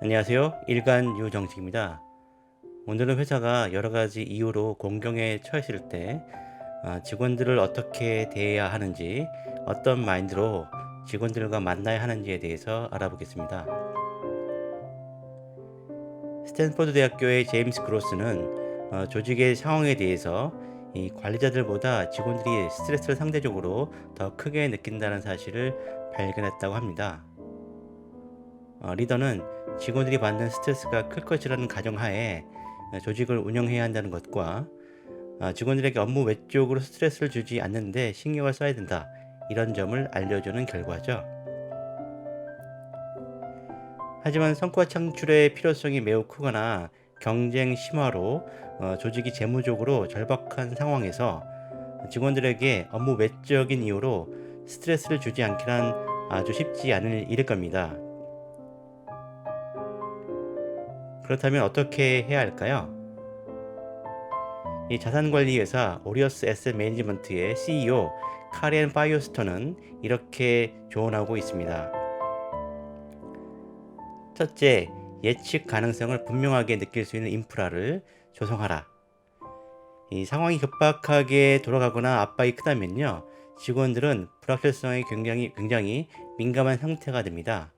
안녕하세요. 일간 유정식입니다. 오늘은 회사가 여러 가지 이유로 공경에 처했을 때 직원들을 어떻게 대해야 하는지, 어떤 마인드로 직원들과 만나야 하는지에 대해서 알아보겠습니다. 스탠퍼드 대학교의 제임스 그로스는 조직의 상황에 대해서 이 관리자들보다 직원들이 스트레스를 상대적으로 더 크게 느낀다는 사실을 발견했다고 합니다. 리더는 직원들이 받는 스트레스가 클 것이라는 가정하에 조직을 운영해야 한다는 것과 직원들에게 업무 외적으로 스트레스를 주지 않는데 신경을 써야 된다, 이런 점을 알려주는 결과죠. 하지만 성과 창출의 필요성이 매우 크거나 경쟁 심화로 조직이 재무적으로 절박한 상황에서 직원들에게 업무 외적인 이유로 스트레스를 주지 않기란 아주 쉽지 않을 일일 겁니다. 그렇다면 어떻게 해야 할까요? 이 자산관리 회사 오리어스 에셋 매니지먼트의 CEO 카렌 파이어스터는 이렇게 조언하고 있습니다. 첫째, 예측 가능성을 분명하게 느낄 수 있는 인프라를 조성하라. 이 상황이 급박하게 돌아가거나 압박이 크다면요, 직원들은 불확실성에 굉장히 민감한 상태가 됩니다.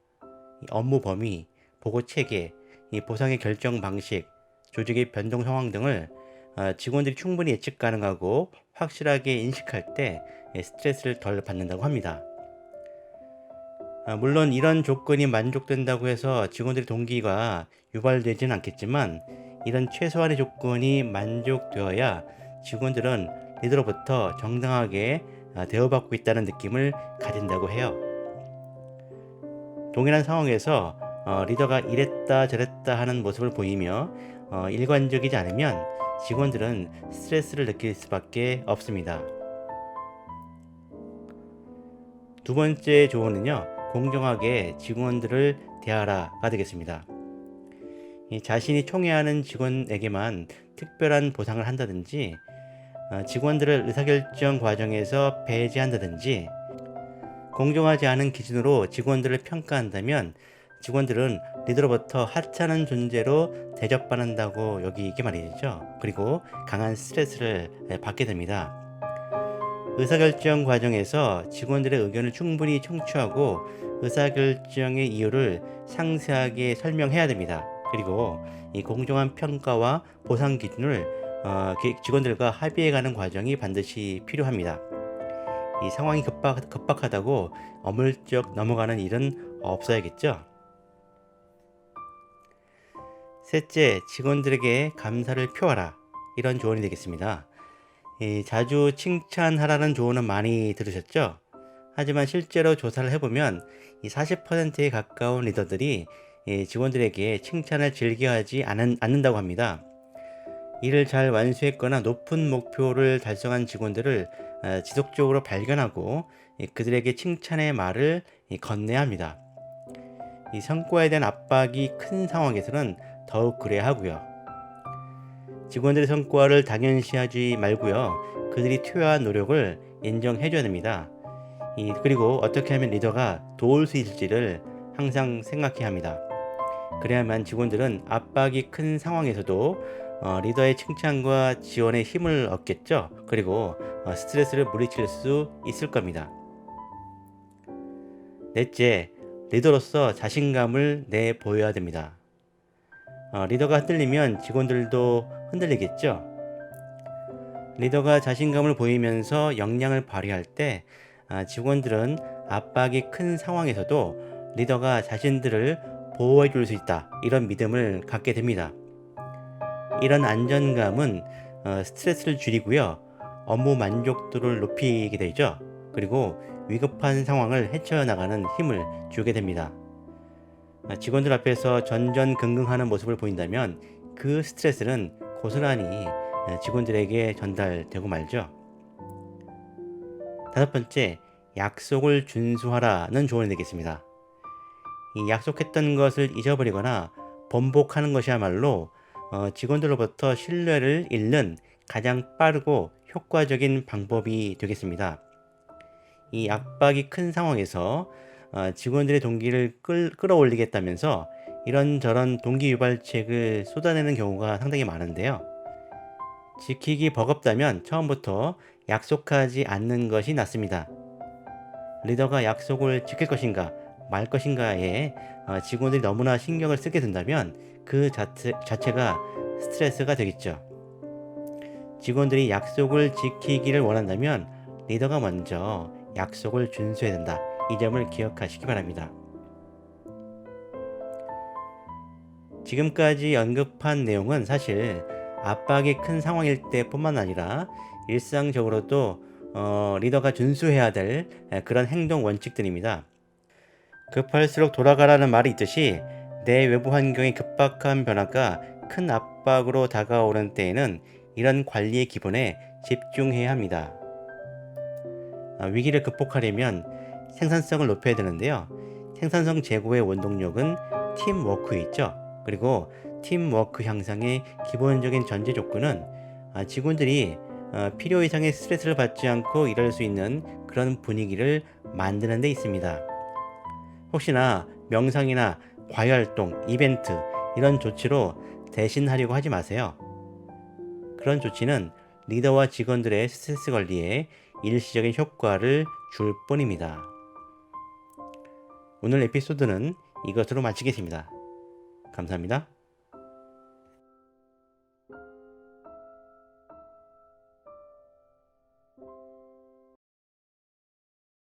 이 업무 범위, 보고 체계, 이 보상의 결정 방식, 조직의 변동 상황 등을 직원들이 충분히 예측 가능하고 확실하게 인식할 때 스트레스를 덜 받는다고 합니다. 물론 이런 조건이 만족된다고 해서 직원들의 동기가 유발되지는 않겠지만, 이런 최소한의 조건이 만족되어야 직원들은 리더로부터 정당하게 대우받고 있다는 느낌을 가진다고 해요. 동일한 상황에서 리더가 이랬다 저랬다 하는 모습을 보이며 일관적이지 않으면 직원들은 스트레스를 느낄 수밖에 없습니다. 두 번째 조언은요, 공정하게 직원들을 대하라가 되겠습니다. 자신이 총애하는 직원에게만 특별한 보상을 한다든지, 직원들을 의사결정 과정에서 배제한다든지, 공정하지 않은 기준으로 직원들을 평가한다면 직원들은 리더로부터 하찮은 존재로 대접받는다고 여기게 말이죠. 그리고 강한 스트레스를 받게 됩니다. 의사결정 과정에서 직원들의 의견을 충분히 청취하고 의사결정의 이유를 상세하게 설명해야 됩니다. 그리고 이 공정한 평가와 보상 기준을 직원들과 합의해가는 과정이 반드시 필요합니다. 이 상황이 급박하다고 어물쩍 넘어가는 일은 없어야겠죠. 셋째, 직원들에게 감사를 표하라. 이런 조언이 되겠습니다. 자주 칭찬하라는 조언은 많이 들으셨죠? 하지만 실제로 조사를 해보면 이 40%에 가까운 리더들이 직원들에게 칭찬을 즐겨하지 않는다고 합니다. 일을 잘 완수했거나 높은 목표를 달성한 직원들을 지속적으로 발견하고 그들에게 칭찬의 말을 건네야 합니다. 이 성과에 대한 압박이 큰 상황에서는 더욱 그래야 하고요. 직원들의 성과를 당연시하지 말고요, 그들이 투여한 노력을 인정해줘야 됩니다. 그리고 어떻게 하면 리더가 도울 수 있을지를 항상 생각해야 합니다. 그래야만 직원들은 압박이 큰 상황에서도 리더의 칭찬과 지원의 힘을 얻겠죠. 그리고 스트레스를 물리칠 수 있을 겁니다. 넷째, 리더로서 자신감을 내보여야 됩니다. 리더가 흔들리면 직원들도 흔들리겠죠. 리더가 자신감을 보이면서 역량을 발휘할 때 직원들은 압박이 큰 상황에서도 리더가 자신들을 보호해 줄 수 있다, 이런 믿음을 갖게 됩니다. 이런 안전감은 스트레스를 줄이고요, 업무 만족도를 높이게 되죠. 그리고 위급한 상황을 헤쳐나가는 힘을 주게 됩니다. 직원들 앞에서 전전긍긍하는 모습을 보인다면 그 스트레스는 고스란히 직원들에게 전달되고 말죠. 다섯 번째, 약속을 준수하라는 조언이 되겠습니다. 이 약속했던 것을 잊어버리거나 번복하는 것이야말로 직원들로부터 신뢰를 잃는 가장 빠르고 효과적인 방법이 되겠습니다. 이 압박이 큰 상황에서 직원들의 동기를 끌어올리겠다면서 이런저런 동기유발책을 쏟아내는 경우가 상당히 많은데요. 지키기 버겁다면 처음부터 약속하지 않는 것이 낫습니다. 리더가 약속을 지킬 것인가 말 것인가에 직원들이 너무나 신경을 쓰게 된다면 그 자체가 스트레스가 되겠죠. 직원들이 약속을 지키기를 원한다면 리더가 먼저 약속을 준수해야 된다. 이 점을 기억하시기 바랍니다. 지금까지 언급한 내용은 사실 압박이 큰 상황일 때뿐만 아니라 일상적으로도 리더가 준수해야 될 그런 행동 원칙들입니다. 급할수록 돌아가라는 말이 있듯이 내 외부 환경의 급박한 변화가 큰 압박으로 다가오는 때에는 이런 관리의 기본에 집중해야 합니다. 위기를 극복하려면 생산성을 높여야 되는데요. 생산성 제고의 원동력은 팀워크에 있죠. 그리고 팀워크 향상의 기본적인 전제 조건은 직원들이 필요 이상의 스트레스를 받지 않고 일할 수 있는 그런 분위기를 만드는 데 있습니다. 혹시나 명상이나 과외활동, 이벤트 이런 조치로 대신하려고 하지 마세요. 그런 조치는 리더와 직원들의 스트레스 관리에 일시적인 효과를 줄 뿐입니다. 오늘 에피소드는 이것으로 마치겠습니다. 감사합니다.